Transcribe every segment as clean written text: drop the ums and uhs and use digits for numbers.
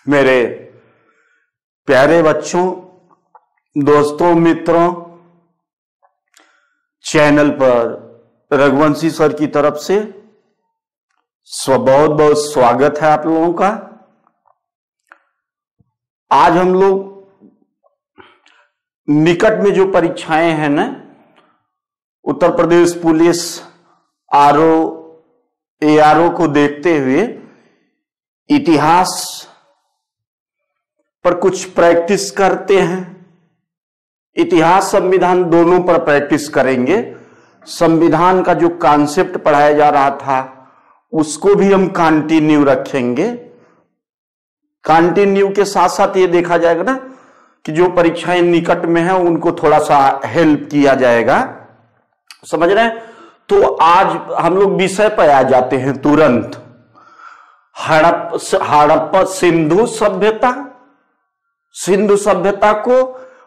मेरे प्यारे बच्चों, दोस्तों, मित्रों, चैनल पर रघुवंशी सर की तरफ से बहुत बहुत स्वागत है आप लोगों का। आज हम लोग निकट में जो परीक्षाएं हैं ना, Uttar Pradesh police RO ARO को देखते हुए इतिहास पर कुछ प्रैक्टिस करते हैं। इतिहास संविधान दोनों पर प्रैक्टिस करेंगे। संविधान का जो कॉन्सेप्ट पढ़ाया जा रहा था उसको भी हम कंटिन्यू रखेंगे। कंटिन्यू के साथ साथ ये देखा जाएगा ना कि जो परीक्षाएं निकट में हैं उनको थोड़ा सा हेल्प किया जाएगा। समझ रहे हैं? तो आज हम लोग विषय पर आ जाते हैं तुरंत। हड़प्पा सिंधु सभ्यता। सिंधु सभ्यता को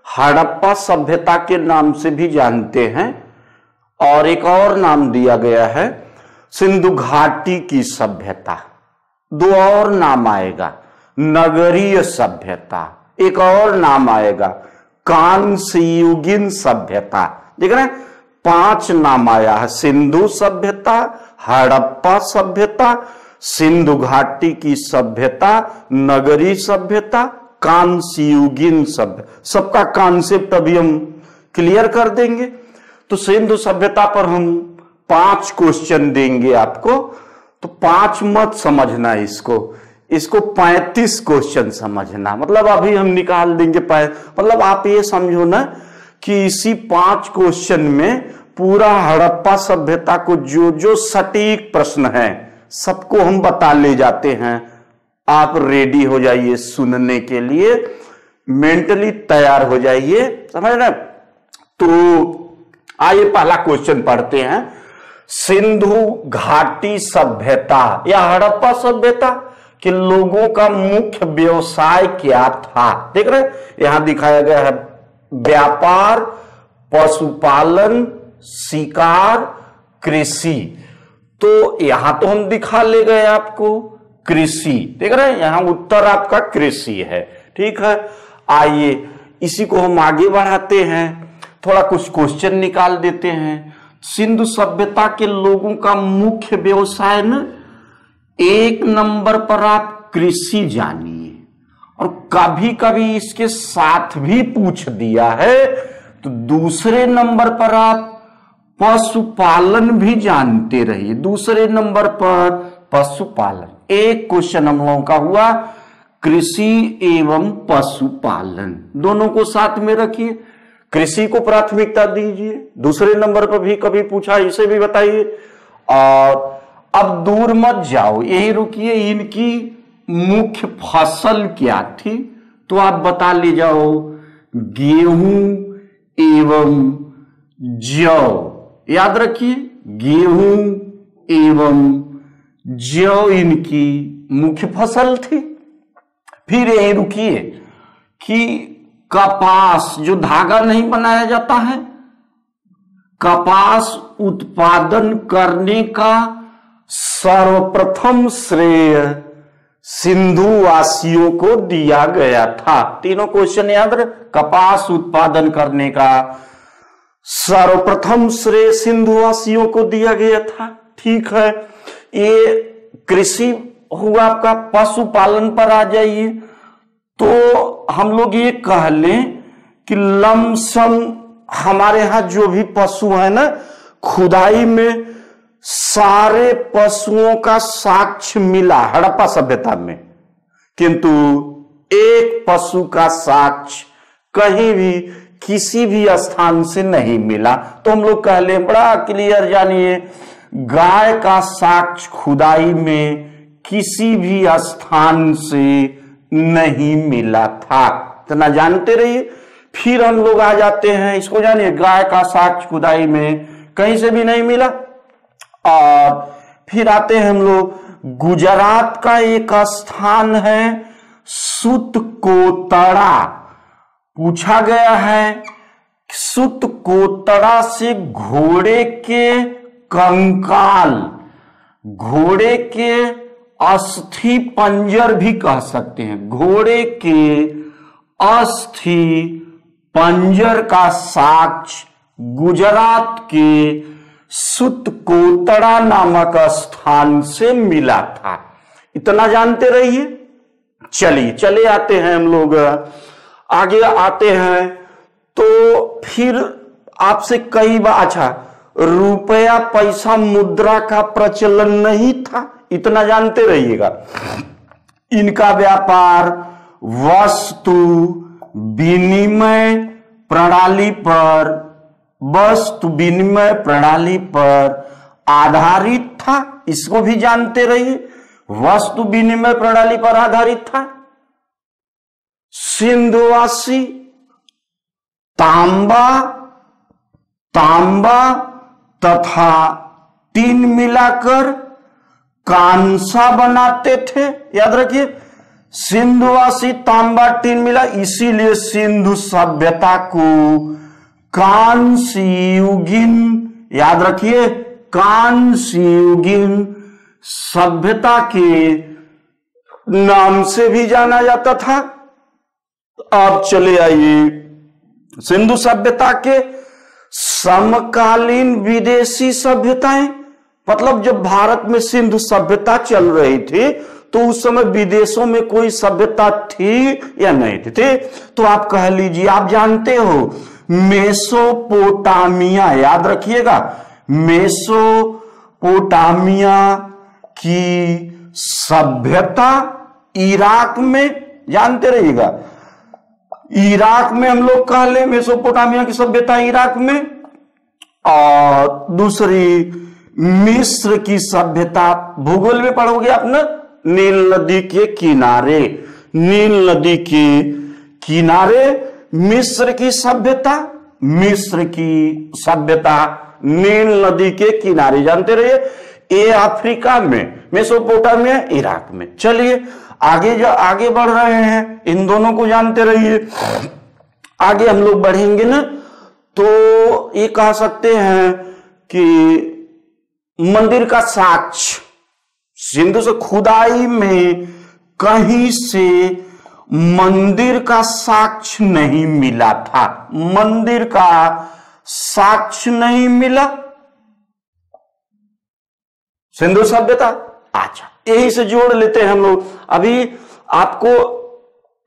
हड़प्पा सभ्यता के नाम से भी जानते हैं और एक और नाम दिया गया है सिंधु घाटी की सभ्यता। दो और नाम आएगा, नगरीय सभ्यता, एक और नाम आएगा कांस्ययुगीन सभ्यता। देख रहे हैं, 5 नाम आया है। सिंधु सभ्यता, हड़प्पा सभ्यता, सिंधु घाटी की सभ्यता, नगरीय सभ्यता, कांस्ययुगीन सभ्यता। सबका कॉन्सेप्ट अभी हम क्लियर कर देंगे। तो सिंधु सभ्यता पर हम 5 क्वेश्चन देंगे आपको। तो 5 मत समझना इसको 35 क्वेश्चन समझना। मतलब अभी हम निकाल देंगे मतलब आप ये समझो ना कि इसी 5 क्वेश्चन में पूरा हड़प्पा सभ्यता को जो जो सटीक प्रश्न है सबको हम बता ले जाते हैं। आप रेडी हो जाइए सुनने के लिए, मेंटली तैयार हो जाइए। समझ रहे? तो आइए पहला क्वेश्चन पढ़ते हैं। सिंधु घाटी सभ्यता या हड़प्पा सभ्यता के लोगों का मुख्य व्यवसाय क्या था? देख रहे हैं, यहां दिखाया गया है व्यापार, पशुपालन, शिकार, कृषि। तो यहां तो हम दिखा ले गए आपको कृषि। देख रहे हैं, यहां उत्तर आपका कृषि है। ठीक है, आइए इसी को हम आगे बढ़ाते हैं। थोड़ा कुछ क्वेश्चन निकाल देते हैं। सिंधु सभ्यता के लोगों का मुख्य व्यवसाय न 1 नंबर पर आप कृषि जानिए, और कभी कभी इसके साथ भी पूछ दिया है तो दूसरे नंबर पर आप पशुपालन भी जानते रहिए। दूसरे नंबर पर पशुपालन। एक क्वेश्चन हम लोगों का हुआ कृषि एवं पशुपालन, दोनों को साथ में रखिए। कृषि को प्राथमिकता दीजिए। दूसरे नंबर पर भी कभी पूछा, इसे भी बताइए। और अब दूर मत जाओ, यही रुकिए। इनकी मुख्य फसल क्या थी तो आप बता ले जाओ, गेहूं एवं जौ। याद रखिए, गेहूं एवं जौ इनकी मुख्य फसल थी। फिर यही रुकिए कि कपास, जो धागा नहीं बनाया जाता है, कपास उत्पादन करने का सर्वप्रथम श्रेय सिंधु वासियों को दिया गया था। तीनों क्वेश्चन याद रहे। कपास उत्पादन करने का सर्वप्रथम श्रेय सिंधु वासियों को दिया गया था। ठीक है, ये कृषि हुआ आपका। पशुपालन पर आ जाइए तो हम लोग ये कह लें कि लमसम हमारे यहां जो भी पशु है ना, खुदाई में सारे पशुओं का साक्ष्य मिला हड़प्पा सभ्यता में, किंतु एक पशु का साक्ष्य कहीं भी किसी भी स्थान से नहीं मिला। तो हम लोग कह लें, बड़ा क्लियर जानिए, गाय का साक्ष्य खुदाई में किसी भी स्थान से नहीं मिला था। इतना जानते रहिए। फिर हम लोग आ जाते हैं, इसको जानिए, गाय का साक्ष्य खुदाई में कहीं से भी नहीं मिला। और फिर आते हैं हम लोग, गुजरात का एक स्थान है सूतकोतड़ा। पूछा गया है सूतकोतड़ा से घोड़े के कंकाल, घोड़े के अस्थि पंजर भी कह सकते हैं। घोड़े के अस्थि पंजर का साक्ष्य गुजरात के सुतकोतड़ा नामक स्थान से मिला था। इतना जानते रहिए। चलिए चले आते हैं हम लोग आगे आते हैं। तो फिर आपसे कई बार, अच्छा, रुपया पैसा मुद्रा का प्रचलन नहीं था, इतना जानते रहिएगा। इनका व्यापार वस्तु विनिमय प्रणाली पर आधारित था, इसको भी जानते रहिए। वस्तु विनिमय प्रणाली पर आधारित था। सिंधुवासी तांबा तथा टीन मिलाकर कांसा बनाते थे। याद रखिए, सिंधुवासी तांबा टीन मिला, इसीलिए सिंधु सभ्यता को कांस्य युगीन, याद रखिए, कांस्य युगीन सभ्यता के नाम से भी जाना जाता था। अब चले आइए, सिंधु सभ्यता के समकालीन विदेशी सभ्यताएं, मतलब जब भारत में सिंधु सभ्यता चल रही थी तो उस समय विदेशों में कोई सभ्यता थी या नहीं थी? तो आप कह लीजिए, आप जानते हो मेसोपोटामिया, याद रखिएगा, मेसोपोटामिया की सभ्यता इराक में, जानते रहिएगा, इराक में हम लोग कह ले मेसोपोटामिया की सभ्यता इराक में। और दूसरी मिस्र की सभ्यता, भूगोल में पढ़ोगे आपने, नील नदी के किनारे, नील नदी के किनारे मिस्र की सभ्यता, नील नदी के किनारे, जानते रहिए। ये अफ्रीका में, मेसोपोटामिया इराक में। चलिए आगे बढ़ रहे हैं, इन दोनों को जानते रहिए। आगे हम लोग बढ़ेंगे ना, तो ये कह सकते हैं कि मंदिर का साक्ष्य सिंधु से खुदाई में कहीं से मंदिर का साक्ष्य नहीं मिला था, मंदिर का साक्ष्य नहीं मिला सिंधु सभ्यता। अच्छा, यही से जोड़ लेते हैं हम लोग। अभी आपको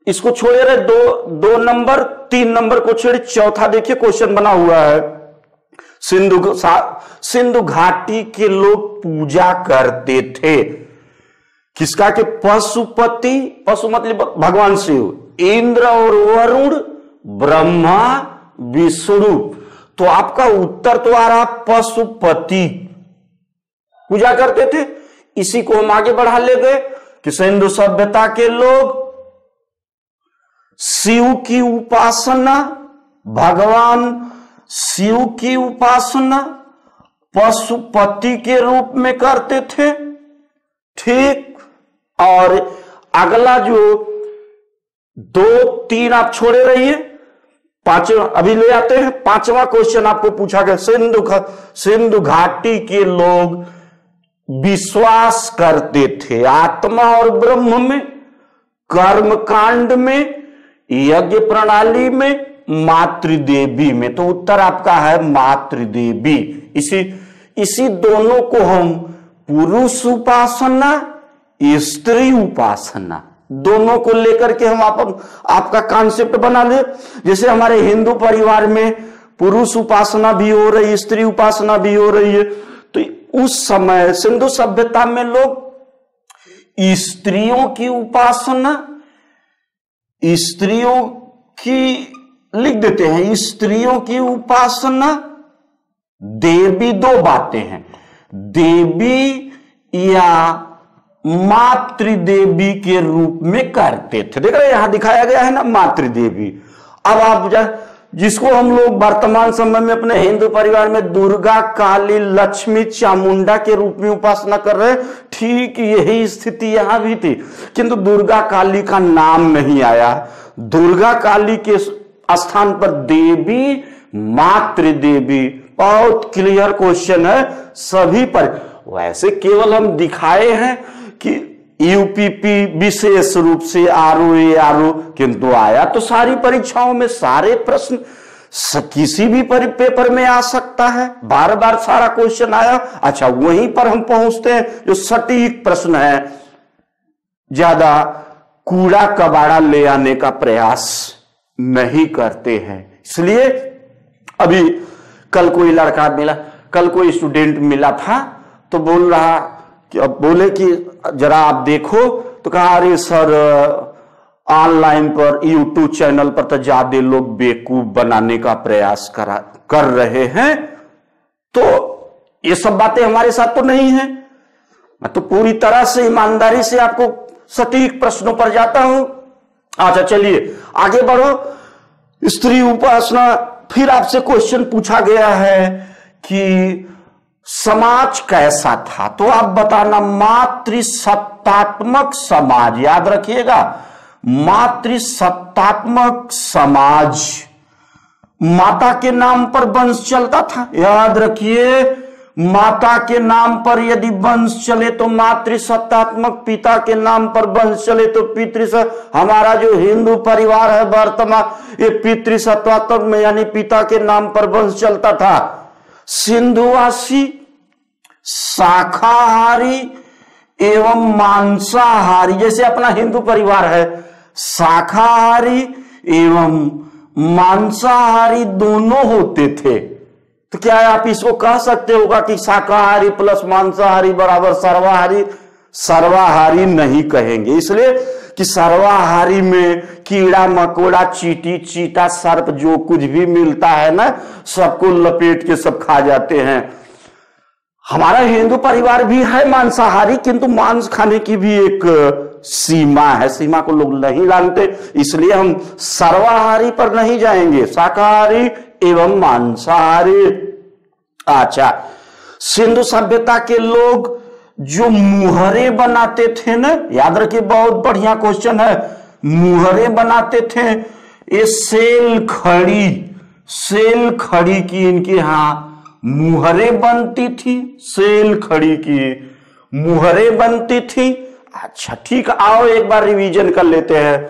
इसको छोड़े रहे, दो नंबर 3 नंबर को छोड़े, चौथा देखिए क्वेश्चन बना हुआ है। सिंधु घाटी के लोग पूजा करते थे किसका? के पशुपति, पशु मतलब भगवान शिव, इंद्र और वरुण, ब्रह्मा विष्णु। तो आपका उत्तर तो आ रहा पशुपति पूजा करते थे। इसी को हम आगे बढ़ा ले गए कि सिंधु सभ्यता के लोग शिव की उपासना, भगवान शिव की उपासना पशुपति के रूप में करते थे। ठीक, और अगला जो 2-3 आप छोड़े रहिए, पांचवा अभी ले आते हैं। 5वां क्वेश्चन आपको पूछा गया, सिंधु घाटी के लोग विश्वास करते थे आत्मा और ब्रह्म में, कर्म कांड में, यज्ञ प्रणाली में, मातृदेवी में। तो उत्तर आपका है मातृदेवी। इसी दोनों को हम पुरुष उपासना, स्त्री उपासना, दोनों को लेकर के हम आपका कॉन्सेप्ट बना ले। जैसे हमारे हिंदू परिवार में पुरुष उपासना भी हो रही है, स्त्री उपासना भी हो रही है। तो उस समय सिंधु सभ्यता में लोग स्त्रियों की उपासना, स्त्रियों की लिख देते हैं, स्त्रियों की उपासना, देवी 2 बातें हैं, देवी या मातृदेवी के रूप में करते थे। देख रहे हैं यहां दिखाया गया है ना, मातृदेवी। अब आप जिसको हम लोग वर्तमान समय में अपने हिंदू परिवार में दुर्गा, काली, लक्ष्मी, चामुंडा के रूप में उपासना कर रहे हैं, ठीक यही स्थिति यहां भी थी, किंतु दुर्गा काली का नाम नहीं आया। दुर्गा काली के स्थान पर देवी, मातृदेवी। बहुत क्लियर क्वेश्चन है सभी पर। वैसे केवल हम दिखाए हैं कि यूपीपी विशेष रूप से आरओ, किंतु आया तो सारी परीक्षाओं में सारे प्रश्न किसी भी पेपर में आ सकता है, बार बार सारा क्वेश्चन आया। अच्छा, वहीं पर हम पहुंचते हैं जो सटीक प्रश्न है, ज्यादा कूड़ा कबाड़ा ले आने का प्रयास नहीं करते हैं। इसलिए अभी कल कोई लड़का मिला, कल कोई स्टूडेंट मिला था तो बोल रहा कि अब बोले कि जरा आप देखो, तो कहा अरे सर ऑनलाइन पर यूट्यूब चैनल पर तो ज्यादा लोग बेवकूफ बनाने का प्रयास कर रहे हैं, तो ये सब बातें हमारे साथ तो नहीं है। मैं तो पूरी तरह से ईमानदारी से आपको सटीक प्रश्नों पर जाता हूं। अच्छा चलिए आगे बढ़ो। स्त्री उपासना, फिर आपसे क्वेश्चन पूछा गया है कि समाज कैसा था, तो आप बताना। मातृसत्तात्मक समाज, याद रखिएगा, मातृसत्तात्मक समाज। माता के नाम पर वंश चलता था, याद रखिए, माता के नाम पर यदि वंश चले तो मातृसत्तात्मक, पिता के नाम पर वंश चले तो पितृसत्तात्मक। हमारा जो हिंदू परिवार है वर्तमान, ये पितृसत्तात्मक में यानी पिता के नाम पर वंश चलता था। सिंधुवासी शाकाहारी एवं मांसाहारी, जैसे अपना हिंदू परिवार है, शाकाहारी एवं मांसाहारी दोनों होते थे। तो क्या आप इसको कह सकते होगा कि शाकाहारी प्लस मांसाहारी बराबर सर्वाहारी? सर्वाहारी नहीं कहेंगे, इसलिए कि सर्वाहारी में कीड़ा मकोड़ा, चींटी, चीता, सर्प, जो कुछ भी मिलता है ना, सबको लपेट के सब खा जाते हैं। हमारा हिंदू परिवार भी है मांसाहारी, किंतु मांस खाने की भी एक सीमा है, सीमा को लोग नहीं जानते, इसलिए हम सर्वाहारी पर नहीं जाएंगे, शाकाहारी एवं मांसाहारी। अच्छा, सिंधु सभ्यता के लोग जो मुहरे बनाते थे ना, याद रखिए, बहुत बढ़िया क्वेश्चन है, मुहरे बनाते थे, ये सेल खड़ी की इनके यहां मुहरे बनती थी, सेल खड़ी की मुहरे बनती थी। अच्छा ठीक, आओ एक बार रिवीजन कर लेते हैं।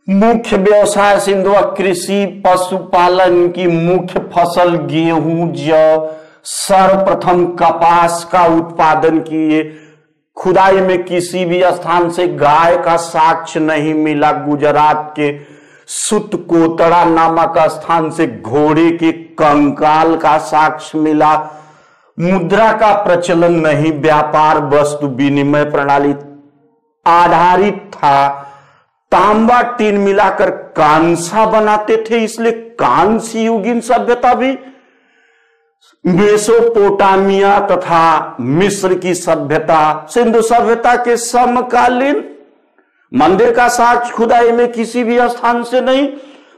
मुख्य व्यवसाय सिंधु कृषि पशुपालन की मुख्य फसल गेहूं, जौ, सर्वप्रथम कपास का उत्पादन किए। खुदाई में किसी भी स्थान से गाय का साक्ष्य नहीं मिला। गुजरात के सुतकोतड़ा नामक स्थान से घोड़े के कंकाल का साक्ष्य मिला। मुद्रा का प्रचलन नहीं, व्यापार वस्तु विनिमय प्रणाली आधारित था। तांबा टीन मिलाकर कांसा बनाते थे, इसलिए कांस्य युगीन सभ्यता भी। मेसोपोटामिया तथा मिस्र की सभ्यता सिंधु सभ्यता के समकालीन। मंदिर का साक्ष्य खुदाई में किसी भी स्थान से नहीं।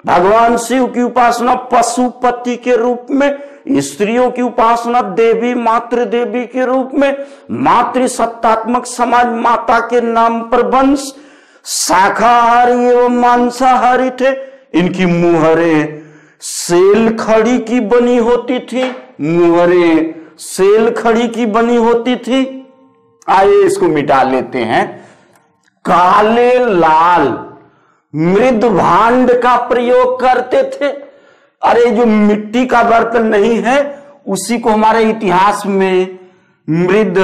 भगवान शिव की उपासना पशुपति के रूप में, स्त्रियों की उपासना देवी मातृ देवी के रूप में। मातृसत्तात्मक समाज, माता के नाम पर वंश, शाकाहारी एवं मांसाहारी थे। इनकी मुहरें सेल खड़ी की बनी होती थी, मुहरें सेल खड़ी की बनी होती थी। आइए इसको मिटा लेते हैं। काले लाल मृद भांड का प्रयोग करते थे। अरे जो मिट्टी का बर्तन नहीं है, उसी को हमारे इतिहास में मृद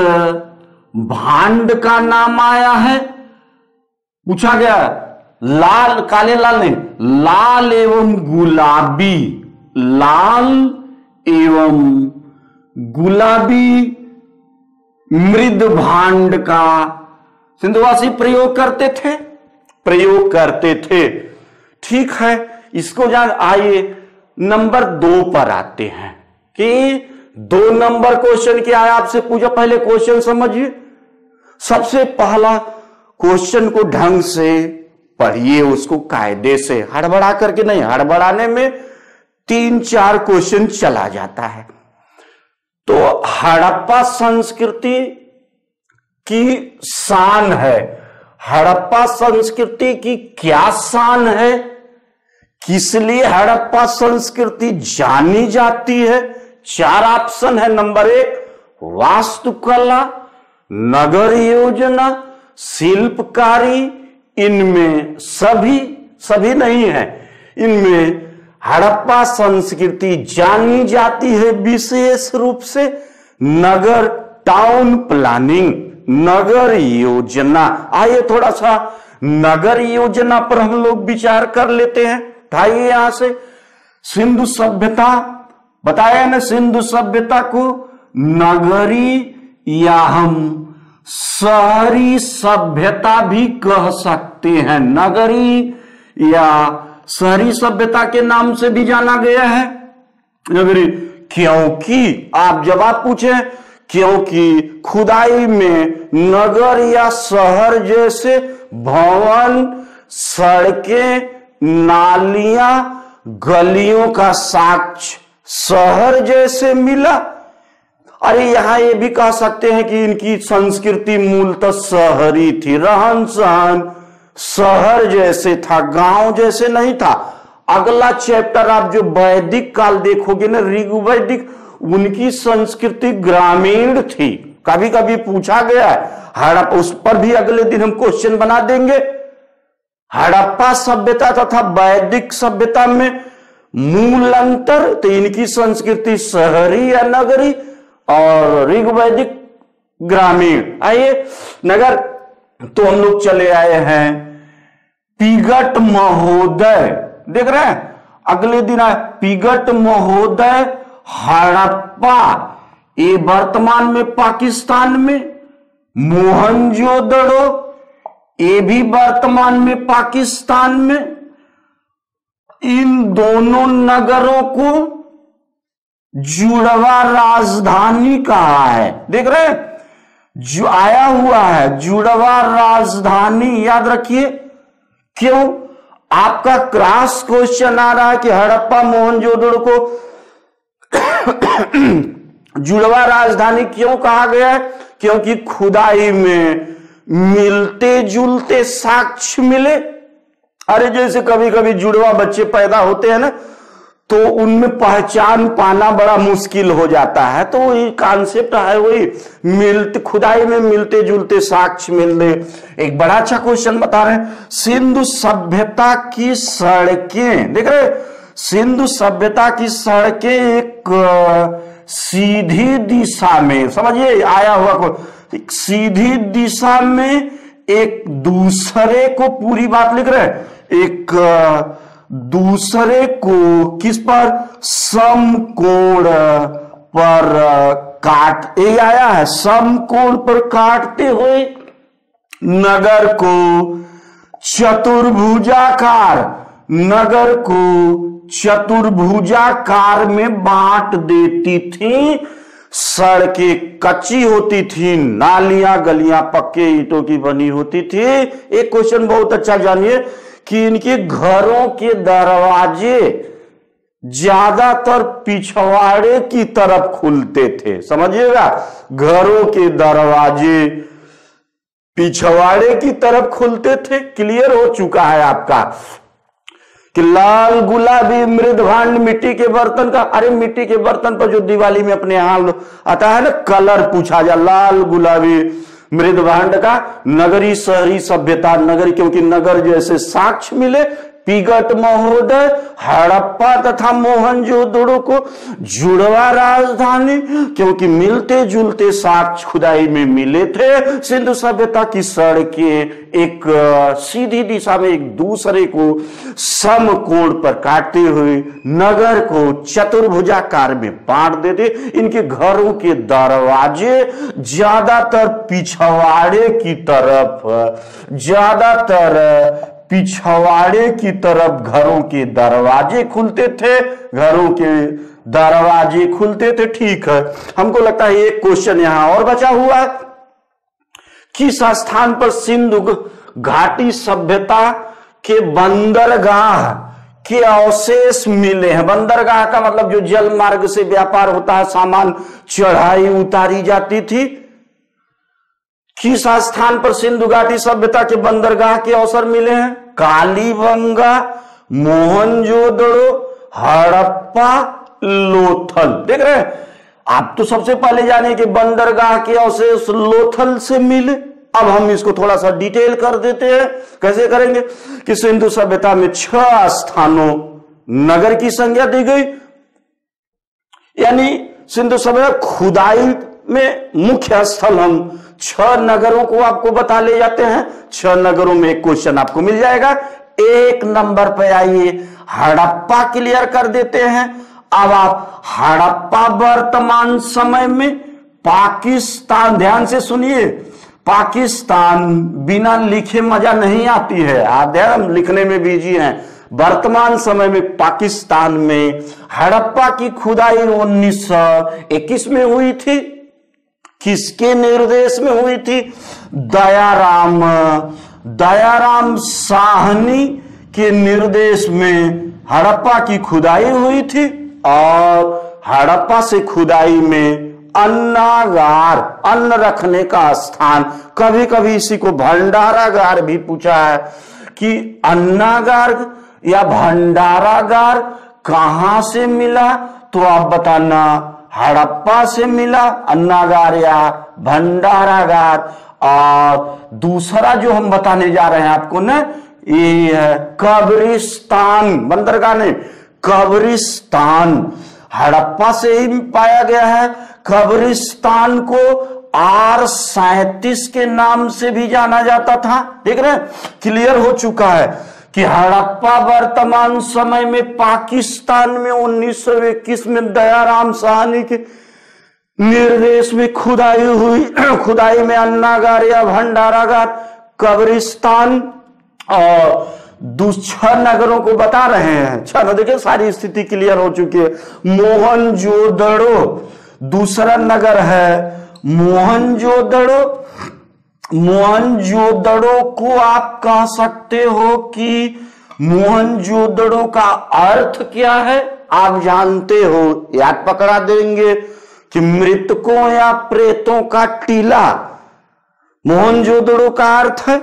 भांड का नाम आया है। पूछा गया लाल, काले लाल नहीं, लाल एवं गुलाबी, लाल एवं गुलाबी मृद भांड का सिंधुवासी प्रयोग करते थे। ठीक है, इसको जान। आइए नंबर 2 पर आते हैं कि 2 नंबर क्वेश्चन क्या है, आपसे पूछा। पहले क्वेश्चन समझिए, सबसे पहला क्वेश्चन को ढंग से पढ़िए, उसको कायदे से, हड़बड़ा करके नहीं। हड़बड़ाने में 3-4 क्वेश्चन चला जाता है। तो हड़प्पा संस्कृति की शान है, हड़प्पा संस्कृति की क्या शान है, किस लिए हड़प्पा संस्कृति जानी जाती है? 4 ऑप्शन है। नंबर 1 वास्तुकला, नगर योजना, शिल्पकारी, इनमें सभी नहीं है, इनमें हड़प्पा संस्कृति जानी जाती है विशेष रूप से नगर टाउन प्लानिंग, नगर योजना। आइए थोड़ा सा नगर योजना पर हम लोग विचार कर लेते हैं। उठाइए यहां से सिंधु सभ्यता, बताया ना, सिंधु सभ्यता को नगरी या हम शहरी सभ्यता भी कह सकते हैं। नगरी या शहरी सभ्यता के नाम से भी जाना गया है नगरी, क्योंकि आप जवाब पूछे, क्योंकि खुदाई में नगर या शहर जैसे भवन, सड़कें, नालियां, गलियों का साक्ष्य शहर जैसे मिला। अरे यहां ये भी कह सकते हैं कि इनकी संस्कृति मूलतः शहरी थी, रहन सहन शहर जैसे था, गांव जैसे नहीं था। अगला चैप्टर आप जो वैदिक काल देखोगे ना, ऋग्वैदिक, उनकी संस्कृति ग्रामीण थी। कभी कभी पूछा गया है हड़प्पा, उस पर भी अगले दिन हम क्वेश्चन बना देंगे। हड़प्पा सभ्यता तथा वैदिक सभ्यता में मूल अंतर, तो इनकी संस्कृति शहरी या नगरी और ऋग्वैदिक ग्रामीण। आइए नगर तो हम लोग चले आए हैं पिगट महोदय, देख रहे हैं अगले दिन आए पिगट महोदय हड़प्पा, ये वर्तमान में पाकिस्तान में, मोहनजोदड़ो ये भी वर्तमान में पाकिस्तान में। इन दोनों नगरों को जुड़वा राजधानी कहा है, देख रहे हैं जो आया हुआ है जुड़वा राजधानी, याद रखिए। क्यों? आपका क्रॉस क्वेश्चन आ रहा है कि हड़प्पा मोहनजोदड़ो को जुड़वा राजधानी क्यों कहा गया है? क्योंकि खुदाई में मिलते जुलते साक्ष्य मिले। अरे जैसे कभी कभी जुड़वा बच्चे पैदा होते हैं ना, तो उनमें पहचान पाना बड़ा मुश्किल हो जाता है, तो वही कॉन्सेप्ट है, वही खुदाई में मिलते जुलते साक्ष्य मिलने। एक बड़ा अच्छा क्वेश्चन बता रहे हैं, सिंधु सभ्यता की सड़कें, देख रहे सिंधु सभ्यता की सड़कें एक सीधी दिशा में, समझिए आया हुआ को, एक सीधी दिशा में एक दूसरे को, पूरी बात लिख रहे हैं, एक दूसरे को किस पर, समकोण पर काट, ये आया है समकोण पर काटते हुए नगर को चतुर्भुजाकार, नगर को चतुर्भुजाकार में बांट देती थी। सड़कें कच्ची होती थी, नालियां गलियां पक्के ईंटों की बनी होती थी। एक क्वेश्चन बहुत अच्छा जानिए कि इनके घरों के दरवाजे ज्यादातर पिछवाड़े की तरफ खुलते थे, समझिएगा, घरों के दरवाजे पिछवाड़े की तरफ खुलते थे। क्लियर हो चुका है आपका कि लाल गुलाबी मृदभांड मिट्टी के बर्तन का, अरे मिट्टी के बर्तन पर जो दिवाली में अपने यहां आता है ना, कलर पूछा जा, लाल गुलाबी मृदभांड का, नगरी शहरी सभ्यता, नगरी क्योंकि नगर जैसे साक्ष्य मिले। पिगट महोदय हड़प्पा तथा मोहनजोदड़ो को जुड़वा राजधानी, क्योंकि मिलते जुलते साक्ष्य खुदाई में मिले थे। सिंधु सभ्यता की सड़कें एक सीधी दिशा में एक दूसरे को समकोण पर काटते हुए नगर को चतुर्भुजाकार में बांट देते। इनके घरों के दरवाजे ज्यादातर पिछवाड़े की तरफ, ज्यादातर पिछवाड़े की तरफ घरों के दरवाजे खुलते थे, घरों के दरवाजे खुलते थे। ठीक है, हमको लगता है एक क्वेश्चन यहां और बचा हुआ है, किस स्थान पर सिंधु घाटी सभ्यता के बंदरगाह के अवशेष मिले हैं? बंदरगाह का मतलब जो जल मार्ग से व्यापार होता है, सामान चढ़ाई उतारी जाती थी। किस स्थान पर सिंधु घाटी सभ्यता के बंदरगाह के अवसर मिले हैं? कालीबंगा, मोहनजोदड़ो, हड़प्पा, लोथल। देख रहे हैं आप, तो सबसे पहले जाने कि बंदरगाह के अवशेष लोथल से मिले। अब हम इसको थोड़ा सा डिटेल कर देते हैं। कैसे करेंगे कि सिंधु सभ्यता में 6 स्थानों नगर की संज्ञा दी गई, यानी सिंधु सभ्यता खुदाई में मुख्य स्थल हम 6 नगरों को आपको बता ले जाते हैं। 6 नगरों में एक क्वेश्चन आपको मिल जाएगा। 1 नंबर पे आइए, हड़प्पा क्लियर कर देते हैं। अब आप हड़प्पा वर्तमान समय में पाकिस्तान, ध्यान से सुनिए, पाकिस्तान बिना लिखे मजा नहीं आती है, आप ध्यान लिखने में बिजी हैं। वर्तमान समय में पाकिस्तान में हड़प्पा की खुदाई 1921 में हुई थी। किसके निर्देश में हुई थी? दयाराम साहनी के निर्देश में हड़प्पा की खुदाई हुई थी। और हड़प्पा से खुदाई में अन्नागार, अन्न रखने का स्थान, कभी कभी इसी को भंडारागार भी पूछा है कि अन्नागार या भंडारागार कहां से मिला, तो आप बताना हड़प्पा से मिला अन्नागार या भंडारागार। और दूसरा जो हम बताने जा रहे हैं आपको ना, ये है कब्रिस्तान, बंदरगाह नहीं, कब्रिस्तान हड़प्पा से ही पाया गया है। कब्रिस्तान को R37 के नाम से भी जाना जाता था। देख रहे हैं, क्लियर हो चुका है कि हड़प्पा वर्तमान समय में पाकिस्तान में 1921 में दयाराम साहनी के निर्देश में खुदाई हुई। खुदाई में अन्नागार या भंडारागार, कब्रिस्तान और 6 नगरों को बता रहे हैं। 6, देखिए सारी स्थिति क्लियर हो चुकी है। मोहनजोदड़ो दूसरा नगर है। मोहनजोदड़ो, मोहनजोदड़ो को आप कह सकते हो कि मोहनजोदड़ो का अर्थ क्या है आप जानते हो, याद पकड़ा देंगे कि मृतकों या प्रेतों का टीला मोहनजोदड़ो का अर्थ है।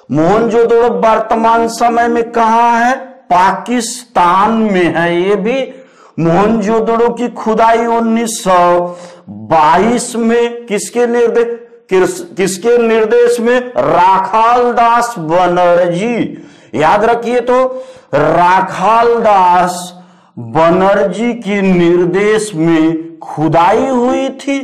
मोहनजोदड़ो वर्तमान समय में कहां है? पाकिस्तान में है। ये भी मोहनजोदड़ो की खुदाई 1922 में किसके निर्देश में? राखालदास बनर्जी, याद रखिए तो, राखालदास बनर्जी के निर्देश में खुदाई हुई थी।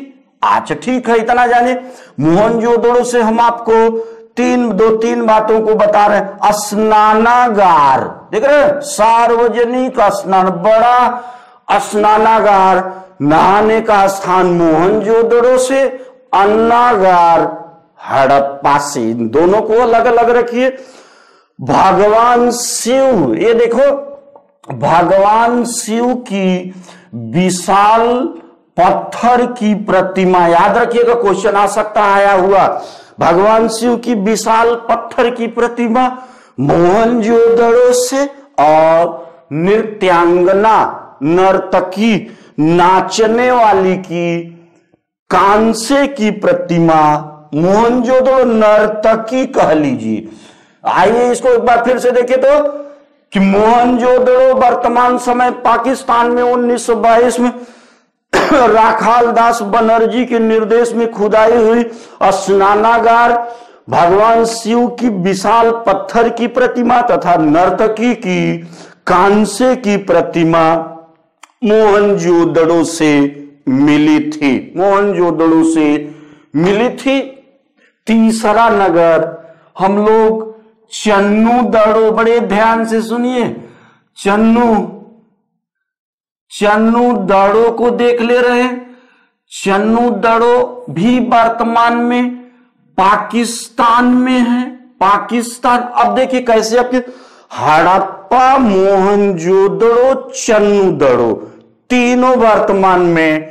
अच्छा ठीक है, इतना जाने। मोहनजोदड़ो से हम आपको 2-3 बातों को बता रहे हैं। स्नानागार, देख रहे हैं, सार्वजनिक स्नान, बड़ा स्नानागार, नहाने का स्थान मोहनजोदड़ो से, अन्नागार हड़प्पा से। इन दोनों को अलग अलग रखिए। भगवान शिव, ये देखो, भगवान शिव की विशाल पत्थर की प्रतिमा, याद रखिएगा, क्वेश्चन आ सकता आया हुआ। भगवान शिव की विशाल पत्थर की प्रतिमा मोहनजोदड़ो से, और नृत्यांगना, नर्तकी, नाचने वाली की कांसे की प्रतिमा मोहनजोदड़ो नर्तकी कह लीजिए। आइए इसको एक बार फिर से देखें तो कि मोहनजोदड़ो वर्तमान समय पाकिस्तान में 1922 में राखालदास बनर्जी के निर्देश में खुदाई हुई। स्नानागार भगवान शिव की विशाल पत्थर की प्रतिमा तथा नर्तकी की कांसे की प्रतिमा मोहनजोदड़ो से मिली थी। मोहनजोदड़ो से मिली थी। तीसरा नगर हम लोग चन्नूदड़ो, बड़े ध्यान से सुनिए, चन्नूदड़ो को देख ले रहे हैं। चन्नूदड़ो भी वर्तमान में पाकिस्तान में है। पाकिस्तान, अब देखिए कैसे आपके हड़प्पा, मोहनजोदड़ो, चन्नूदड़ो तीनों वर्तमान में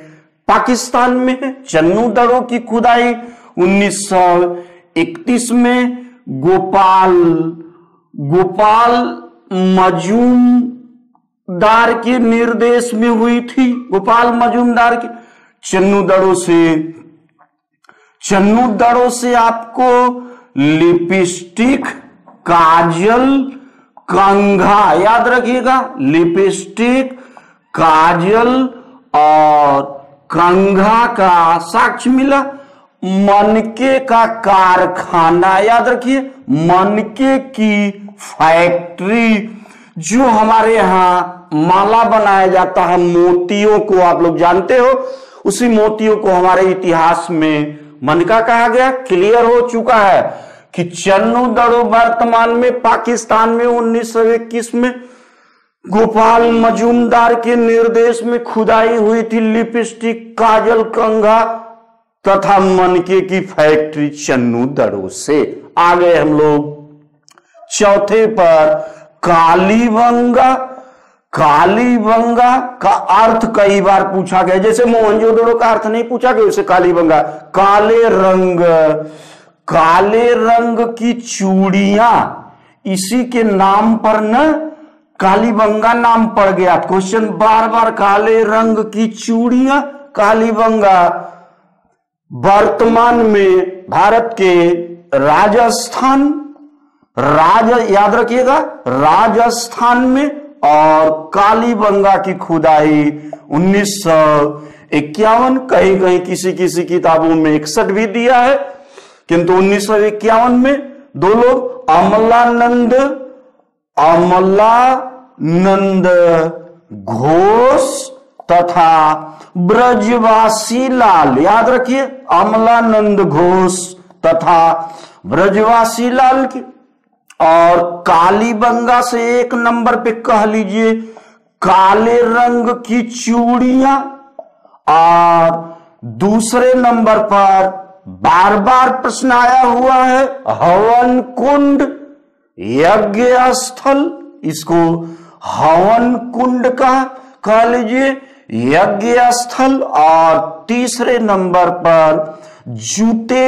पाकिस्तान में है। चन्नूदड़ो की खुदाई 1931 में गोपाल मजूमदार के निर्देश में हुई थी। गोपाल मजूमदार के चन्नूदड़ो से आपको लिपस्टिक, काजल, कंघा, याद रखिएगा, लिपस्टिक, काजल और कंघा का साक्ष्य मिला। मनके का कारखाना, याद रखिए मनके की फैक्ट्री, जो हमारे यहां माला बनाया जाता है मोतियों को, आप लोग जानते हो, उसी मोतियों को हमारे इतिहास में मनका कहा गया। क्लियर हो चुका है कि चन्नू दड़ो वर्तमान में पाकिस्तान में 1921 में गोपाल मजूमदार के निर्देश में खुदाई हुई थी लिपस्टिक, काजल, कंघा तथा मनके की फैक्ट्री चन्नू दड़ो से। आ गए हम लोग चौथे पर, कालीबंगा। कालीबंगा का अर्थ कई बार पूछा गया, जैसे मोहनजोदड़ो का अर्थ नहीं पूछा गया, उसे कालीबंगा, काले रंग, काले रंग की चूड़ियां, इसी के नाम पर न कालीबंगा नाम पड़ गया। क्वेश्चन बार बार, काले रंग की चूड़ियां, कालीबंगा। वर्तमान में भारत के राजस्थान, याद रखिएगा, राजस्थान में, और कालीबंगा की खुदाई 1951, कहीं कहीं किसी किसी किताबों में 61 भी दिया है, किंतु 1951 में दो लोग, अमलानंद घोष तथा ब्रजवासी लाल, याद रखिए अमलानंद घोष तथा ब्रजवासी लाल की। और कालीबंगा से एक नंबर पे कह लीजिए काले रंग की चूड़ियां, और दूसरे नंबर पर बार बार प्रश्न आया हुआ है हवन कुंड, यज्ञ स्थल, इसको हवन कुंड का कह लीजिए, यज्ञ स्थल। और तीसरे नंबर पर जूते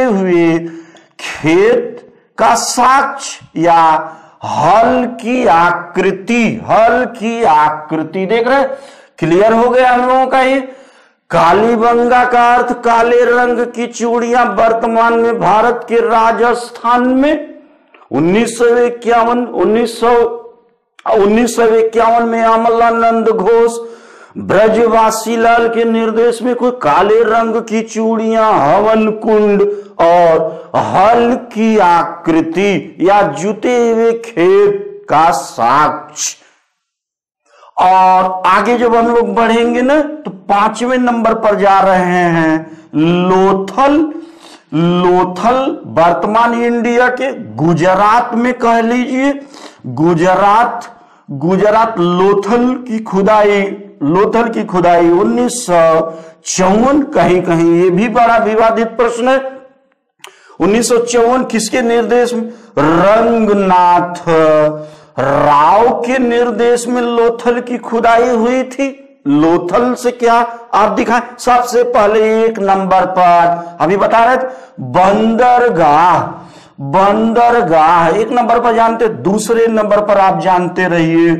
हुए खेत का साक्ष्य या हल की आकृति, देख रहे, क्लियर हो गया हम लोगों का ये। कालीबंगा का अर्थ काले रंग की चूड़ियां, वर्तमान में भारत के राजस्थान में 1951 में अमलानंद घोष ब्रजवासी लाल के निर्देश में कोई काले रंग की चूड़ियां, हवन कुंड और हल की आकृति या जुते हुए खेत का साक्ष्य। और आगे जब हम लोग बढ़ेंगे ना तो 5वें नंबर पर जा रहे हैं लोथल। लोथल वर्तमान इंडिया के गुजरात में कह लीजिए, गुजरात लोथल की खुदाई 1954, कहीं कहीं ये भी बड़ा विवादित प्रश्न है। 1954 किसके निर्देश में? रंगनाथ राव के निर्देश में लोथल की खुदाई हुई थी। लोथल से क्या आप दिखाएं? सबसे पहले एक नंबर पर अभी बता रहे थे बंदरगाह एक नंबर पर जानते, दूसरे नंबर पर आप जानते रहिए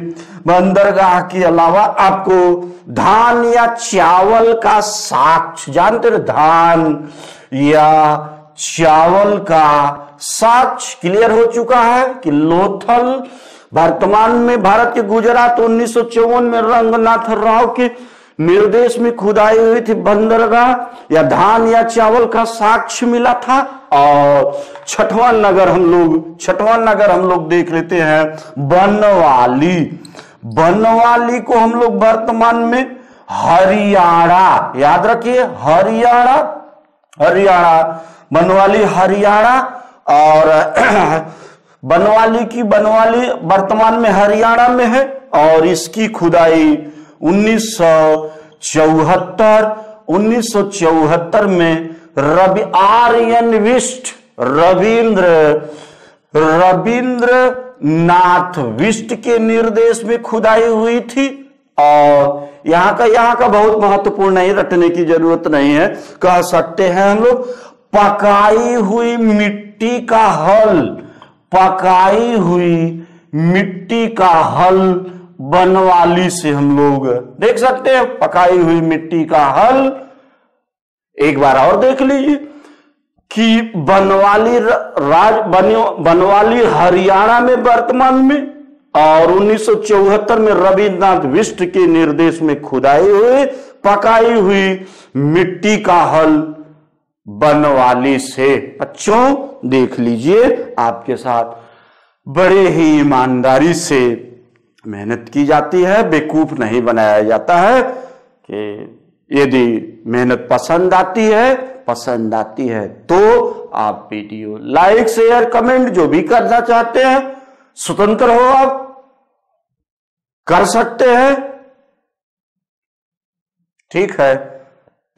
बंदरगाह के अलावा आपको धान या चावल का साक्ष्य जानते रहे, धान या चावल का साक्ष्य क्लियर हो चुका है कि लोथल वर्तमान में भारत के गुजरात 1954 में रंगनाथ राव के निर्देश में खुदाई हुई थी बंदरगाह या धान या चावल का साक्ष्य मिला था। और छठवां नगर हम लोग देख लेते हैं बनवाली को हम लोग वर्तमान में हरियाणा, याद रखिए हरियाणा बनवाली हरियाणा, और बनवाली वर्तमान में हरियाणा में है। और इसकी खुदाई 1974 में रविंद्र नाथ बिष्ट के निर्देश में खुदाई हुई थी। और यहाँ का बहुत महत्वपूर्ण नहीं, रटने की जरूरत नहीं है, कह सकते हैं हम लोग पकाई हुई मिट्टी का हल बनवाली से हम लोग देख सकते हैं। पकाई हुई मिट्टी का हल एक बार और देख लीजिए कि बनवाली हरियाणा में वर्तमान में, और 1974 में रविन्द्रनाथ बिष्ट के निर्देश में खुदाई हुए पकाई हुई मिट्टी का हल बनवाली से। बच्चों देख लीजिए, आपके साथ बड़े ही ईमानदारी से मेहनत की जाती है, बेवकूफ नहीं बनाया जाता है। कि यदि मेहनत पसंद आती है तो आप वीडियो लाइक शेयर कमेंट जो भी करना चाहते हैं स्वतंत्र हो, आप कर सकते हैं। ठीक है,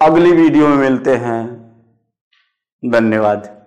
अगली वीडियो में मिलते हैं। धन्यवाद।